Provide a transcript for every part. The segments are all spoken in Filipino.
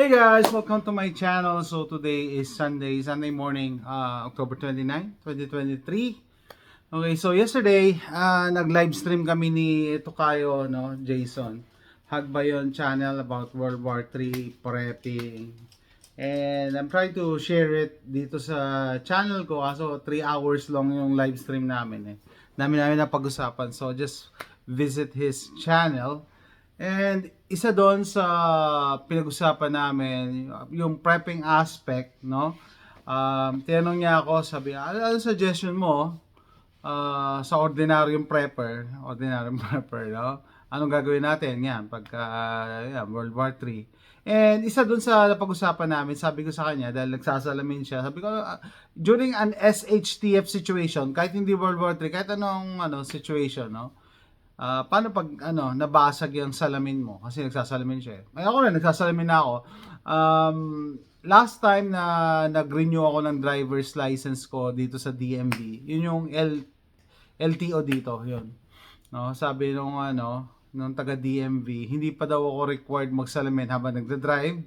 Hey guys, welcome to my channel. So today is Sunday morning, October 29, 2023. Okay, so yesterday, nag-live stream kami ni Tokayo, no, Jason. Hagbayon channel about World War III prepping. And I'm trying to share it dito sa channel ko. Kaso 3 hours long yung live stream namin eh. Namin na pag-usapan. So just visit his channel. And isa doon sa pinag-usapan namin, yung prepping aspect, no? Tinanong niya ako, sabi, ano suggestion mo sa ordinaryong prepper, no? Anong gagawin natin? Yan, pagka World War III. And isa doon sa napag-usapan namin, sabi ko sa kanya, dahil nagsasalamin siya, sabi ko, during an SHTF situation, kahit hindi World War III, kahit anong situation, no? Paano pag nabasag yung salamin mo? Kasi nagsasalamin siya. Ay ako rin, nagsasalamin na ako. Last time na nag-renew ako ng driver's license ko dito sa DMV, yun yung LTO dito, yun. No, sabi nung taga DMV, hindi pa daw ako required magsalamin habang nagda-drive.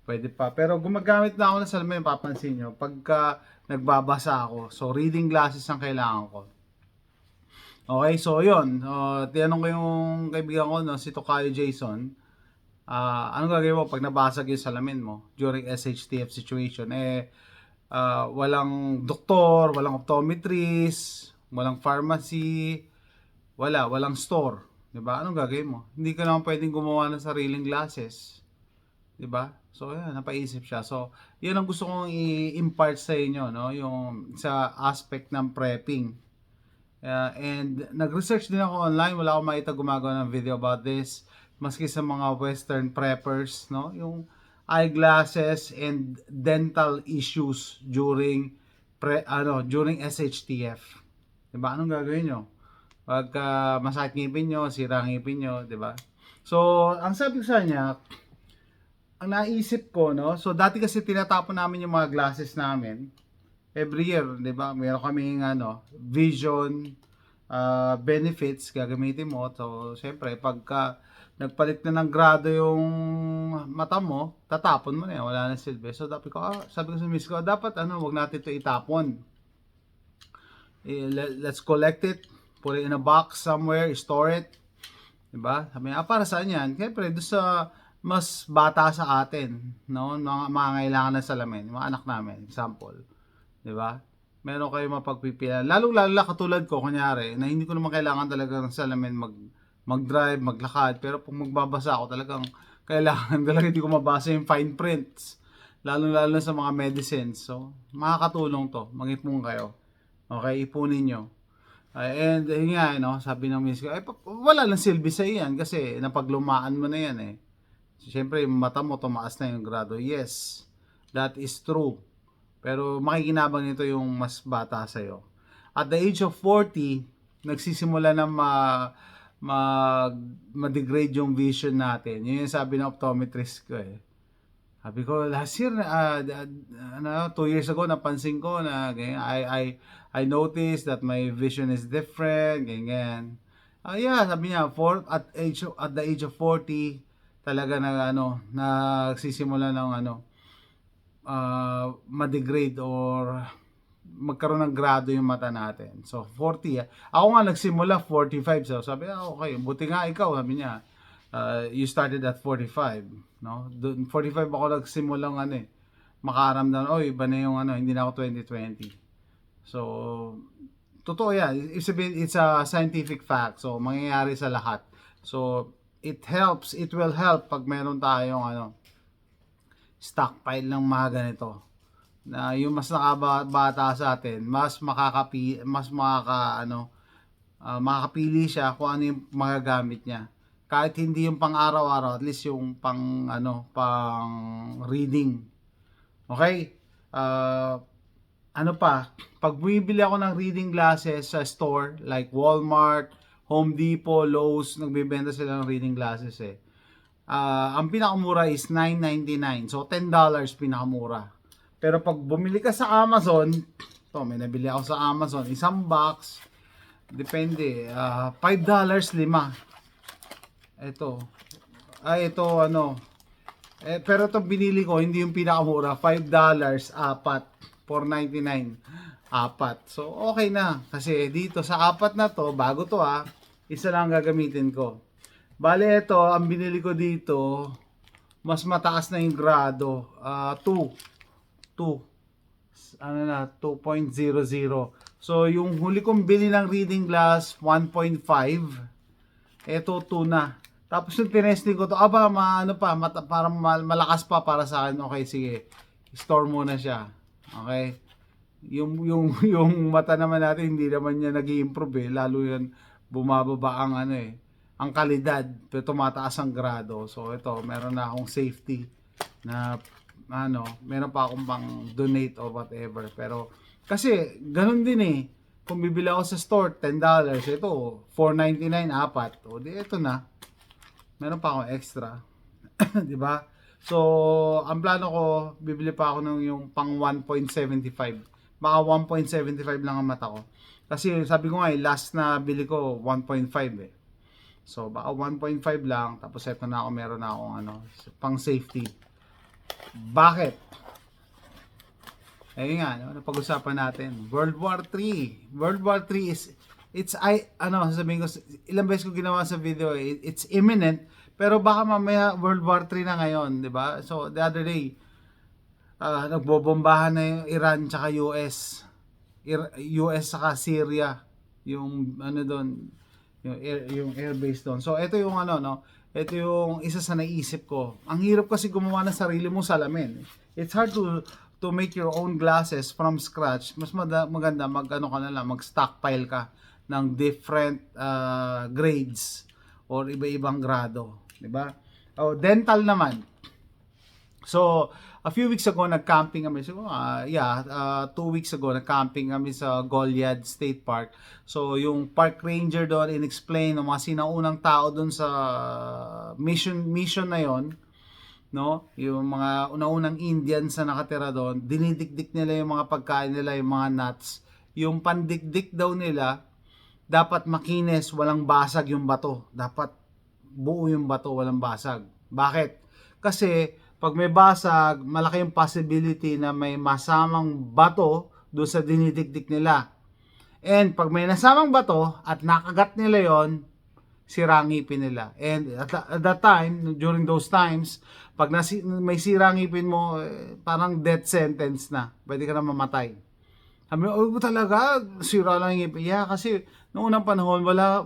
Pwede pa. Pero gumagamit na ako ng salamin, papansin nyo, pagka nagbabasa ako. So, reading glasses ang kailangan ko. Okay, so yun. Tinanong ko yung kaibigan ko, no, si Tokayo Jason. Anong gagawin mo pag nabasag yung salamin mo during SHTF situation? Walang doktor, walang optometrist, walang pharmacy, walang store. Diba? Anong gagawin mo? Hindi ka naman pwedeng gumawa ng sariling glasses. Diba? So, yan, napaisip siya. So, yun ang gusto kong i-impart sa inyo, no? Yung sa aspect ng prepping. And nag-research din ako online, wala akong makita gumagawa ng video about this, maski sa mga western preppers, no, yung eyeglasses and dental issues during during SHTF. Diba? Anong gagawin nyo pagka masakit ngipin nyo, sira ngipin nyo, diba? So ang sabi ko sa kanya, ang naisip ko, no, so dati kasi tinatapon namin yung mga glasses namin every year, 'di ba? Meron kaming vision benefits gagamitin mo. So, syempre, pagka nagpalit na ng grado yung mata mo, tatapon mo na yan, wala na silbi. So, sabi ko sa miss ko, dapat wag natin ito itapon. Let's collect it, put it in a box somewhere, store it. 'Di ba? Sabi niya, para saan yan? Syempre, doon sa mas bata sa atin, no? Mga kailangan ng salamin, mga anak namin, example. 'Di ba? Meron kayong mapagpipilian. Lalong-lalo na katulad ko, kunyari, na hindi ko naman kailangan talaga ng salamin mag-drive, maglakad. Pero kung magbabasa ako, talagang kailangan talaga hindi ko mabasa yung fine prints. Lalong-lalo na sa mga medicines. So, makakatulong to. Mag-ipon kayo. Okay, ipunin nyo. And yun nga, sabi ng miss ko, wala lang silbi sa iyan kasi napaglumaan mo na yan eh. Siyempre, yung mata mo, tumaas na yung grado. Yes, that is true. Pero makikinabang nito yung mas bata sa'yo. At the age of 40, nagsisimula na ma-degrade yung vision natin. Yun yung sabi ng optometrist ko eh. Sabi ko, last year, 2 years ago, napansin ko na I noticed that my vision is different, ganyan. Yeah, sabi niya, at the age of 40, talaga nagsisimula ng ma-degrade or magkaroon ng grado yung mata natin. So 40. Ako nga nagsimula 45. So sabi niya, okay, buti nga ikaw, sabi niya. You started at 45, no? 45 ako nagsimulang makaramdam, iba na yung hindi na ako 2020. So totoo yan. It's a scientific fact. So mangyayari sa lahat. So it will help pag meron tayong stockpile ng mga ganito na yung mas nakabata sa atin, mas makakapili siya kung ano yung magagamit niya. Kahit hindi yung pang araw-araw, at least yung pang reading. Okay? Pag bumibili ako ng reading glasses sa store like Walmart, Home Depot, Lowe's, nagbebenta sila ng reading glasses eh. Ang pinakamura is $9.99. So, $10 pinakamura. Pero pag bumili ka sa Amazon, may nabili ako sa Amazon, isang box, depende, $5, 5. Ito Pero itong binili ko, hindi yung pinakamura. $5, apat. $4.99. Apat. So, okay na. Kasi dito sa apat na to, bago to isa lang gagamitin ko. Bale, ito, ang binili ko dito, mas mataas na yung grado. 2.00. So, yung huli kong bili ng reading glass, 1.5. Ito, 2 na. Tapos yung tinesting ko to, para malakas pa para sa akin. Okay, sige. Store muna siya. Okay? Yung mata naman natin, hindi naman niya nag-i-improve lalo yan bumababa ang ang kalidad, pero tumataas ang grado. So ito, meron na akong safety na meron pa akong pang donate or whatever. Pero kasi ganun din kung bibili ako sa store $10, ito $4.99 apat. O di ito na. Meron pa akong extra. 'Di ba? So, ang plano ko, bibili pa ako ng yung pang 1.75. Baka 1.75 lang ang mata ko. Kasi sabi ko nga last na bili ko 1.5 So, baka 1.5 lang. Tapos ito na ako, meron na akong pang safety. Bakit? Ayun nga, napag-usapan natin. World War 3. World War 3 sasabihin ko, ilang beses ko ginawa sa video, it's imminent. Pero baka mamaya World War 3 na ngayon, di ba? So, the other day, nagbobombahan na yung Iran tsaka US. US saka Syria. Yung doon, yung airbase doon. So, ito yung ito yung isa sa naisip ko. Ang hirap kasi gumawa ng sarili mong salamin. It's hard to make your own glasses from scratch. Mas maganda mag-stockpile ka ng different grades or iba-ibang grado, 'di ba? Dental naman. So, a few weeks ago nag-camping kami. So, 2 weeks ago nag-camping kami sa Goliad State Park. So, yung park ranger doon in-explain ng mga sinaunang tao doon sa mission na 'yon, no? Yung mga una-unang Indians na nakatira doon, dinidikdik nila yung mga pagkain nila, yung mga nuts. Yung pandikdik daw nila, dapat makinis, walang basag yung bato. Dapat buo yung bato, walang basag. Bakit? Kasi pag may basag, malaki yung possibility na may masamang bato doon sa dinidikdik nila. And pag may nasamang bato at nakagat nila yon, sira ang ngipin nila. And at that time, during those times, pag may sira ang ngipin mo, parang death sentence na. Pwede ka na mamatay. Sabi, talaga, sira lang yung ngipin. Yeah, kasi noong unang panahon, wala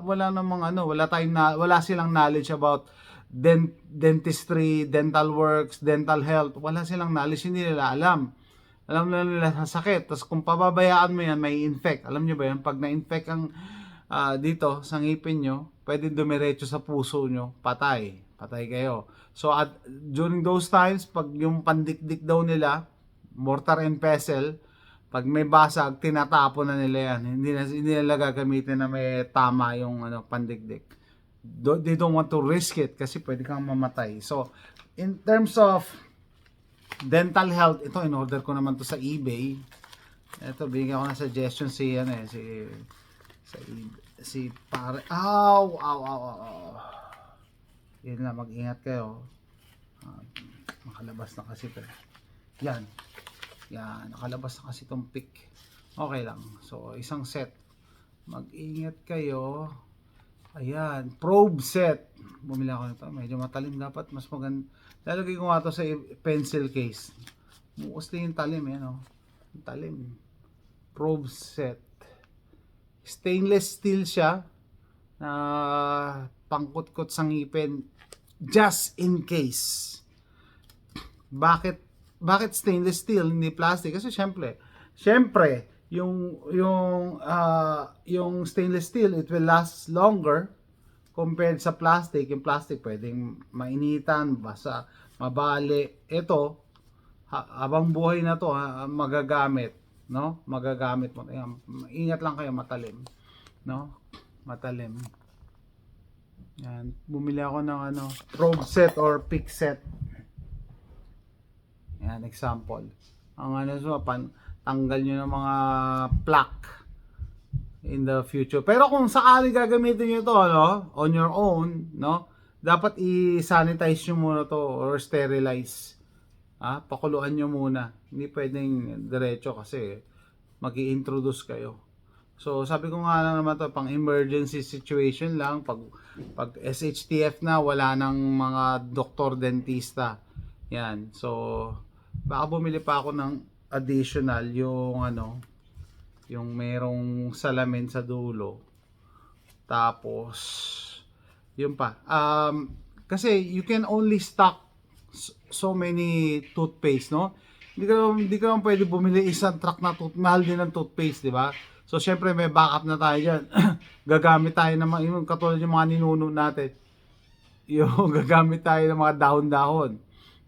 silang knowledge about dentistry, dental works, dental health. Wala silang knowledge, hindi nila alam. Alam na nila sa sakit. Tapos kung pababayaan mo yan, may infect. Alam nyo ba yan? Pag na-infect ang dito sa ngipin nyo, pwede dumiretso sa puso nyo, patay kayo. So during those times, pag yung pandikdik daw nila, mortar and pestle, pag may basag, tinatapon na nila yan. Hindi nila gagamitin na may tama yung pandikdik. They don't want to risk it kasi pwede kang mamatay. So in terms of dental health, ito in-order ko naman to sa eBay. Ito, bigyan ko na suggestion si pare. Yun na, mag-ingat kayo. Makalabas na kasi ito. Yan, nakalabas na kasi itong pick. Okay lang. So, isang set. Mag-ingat kayo. Ayan, probe set. Bumili ako nito. Medyo matalim dapat. Mas maganda. Lalagay ko nga ito sa pencil case. Bukas din yung talim. Talim. Probe set. Stainless steel siya na pangkut-kot sa ngipin just in case. Bakit stainless steel hindi plastic? Kasi syempre yung stainless steel, it will last longer compared sa plastic. Yung plastic pwedeng mainitan, basa, mabali. Ito habang buhay na to magagamit. No? Magagamit mo. Ingat lang kayo, matalim. No? Matalim. Yan. Bumili ako ng probe set or pick set. Yan, example. Ang tanggal nyo ng mga plaque in the future. Pero kung sakali gagamitin nyo to, on your own, no? dapat i-sanitize nyo muna to or sterilize. Pakuluan nyo muna. Hindi pwedeng diretso kasi mag-i-introduce kayo. So, sabi ko nga lang naman to, pang emergency situation lang. Pag SHTF na, wala nang mga doktor, dentista. Yan. So, baka bumili pa ako ng additional yung yung merong salamin sa dulo. Tapos, yun pa. Kasi you can only stock so many toothpaste, no? Hindi ka naman pwede bumili isang truck na mahal din ng toothpaste, di ba? So, syempre may backup na tayo dyan. Gagamit tayo ng mga, yung katulad yung mga ninuno natin. Yung gagamit tayo ng mga dahon-dahon.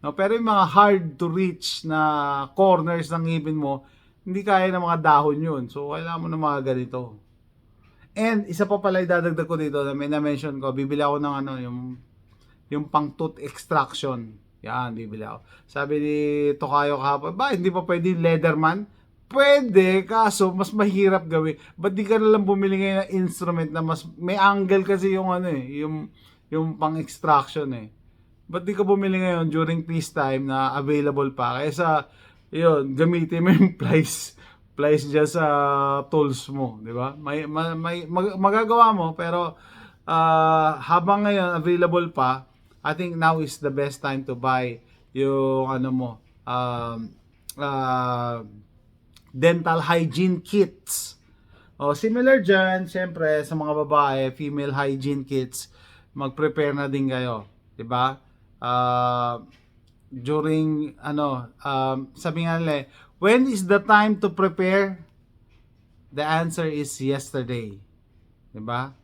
No, pero yung mga hard to reach na corners ng ngipin mo, hindi kaya ng mga dahon yun. So, kailangan mo ng mga ganito. And, isa pa pala idadagdag ko dito na may na-mention ko, bibili ako ng yung pang tooth extraction. Yan, bibili ako. Sabi ni Tokayo kahapon, ba, hindi pa pwede Leatherman? Pwede, kaso mas mahirap gawin. Ba't di ka na lang bumili ngayon ng instrument na mas, may angle kasi yung yung pang extraction eh. Ba't di ka bumili ngayon during peacetime na available pa? Kaysa, yun, gamitin mo yung plies dyan sa tools mo, di ba? Magagawa mo, pero habang ngayon available pa, I think now is the best time to buy yung dental hygiene kits. O, similar dyan, syempre, sa mga babae, female hygiene kits, mag-prepare na din kayo. Diba? During, sabi nga nila, when is the time to prepare? The answer is yesterday. Diba?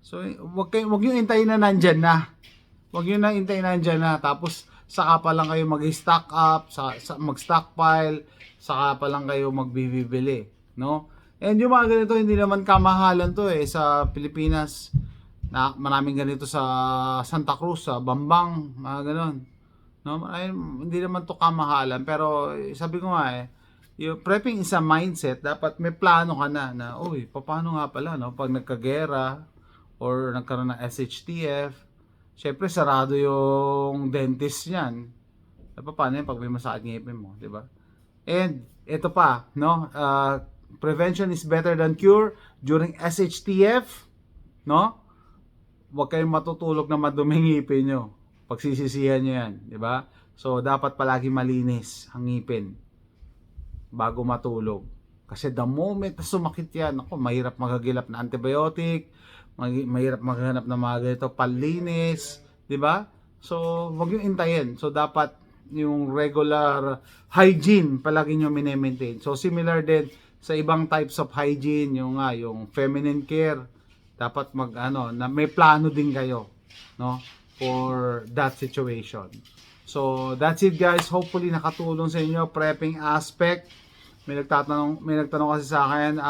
So, wag yung hintayin na nandyan na. Wag yun na hintayin na nandyan na. Tapos, saka pa lang kayo mag-stock up, mag-stockpile, saka pa lang kayo magbibili, no? And yung mga ganito, hindi naman kamahalan to eh sa Pilipinas. Maraming ganito sa Santa Cruz, sa Bambang, mga ganon. No? Ay, hindi naman to kamahalan, pero sabi ko nga yung prepping is a mindset. Dapat may plano ka na uy, paano nga pala, no? Pag nagkagera or nagkaroon ng SHTF, syempre sarado yung dentist niyan. Paano yun pag may masakit ngipin mo, di ba? And ito pa, no? Prevention is better than cure during SHTF, no? Huwag kayong matutulog na maduming ngipin nyo. Pagsisisihan nyo yan, di ba? So, dapat palagi malinis ang ngipin bago matulog. Kasi the moment na sumakit yan, ako, mahirap magagilap na antibiotic, mahirap maghanap ng mga ganito, panlinis, di ba? So, huwag yung intayin. So, dapat yung regular hygiene palagi nyo mine-maintain. So, similar din sa ibang types of hygiene, yung feminine care, dapat na may plano din kayo, no, for that situation. So, that's it guys. Hopefully nakatulong sa inyo prepping aspect. May nagtanong kasi sa akin,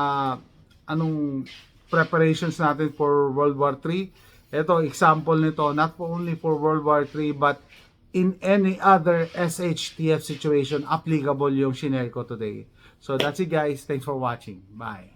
anong preparations natin for World War III. Ito, example nito, not only for World War III, but in any other SHTF situation, applicable yung shinare ko today. So, that's it guys. Thanks for watching. Bye.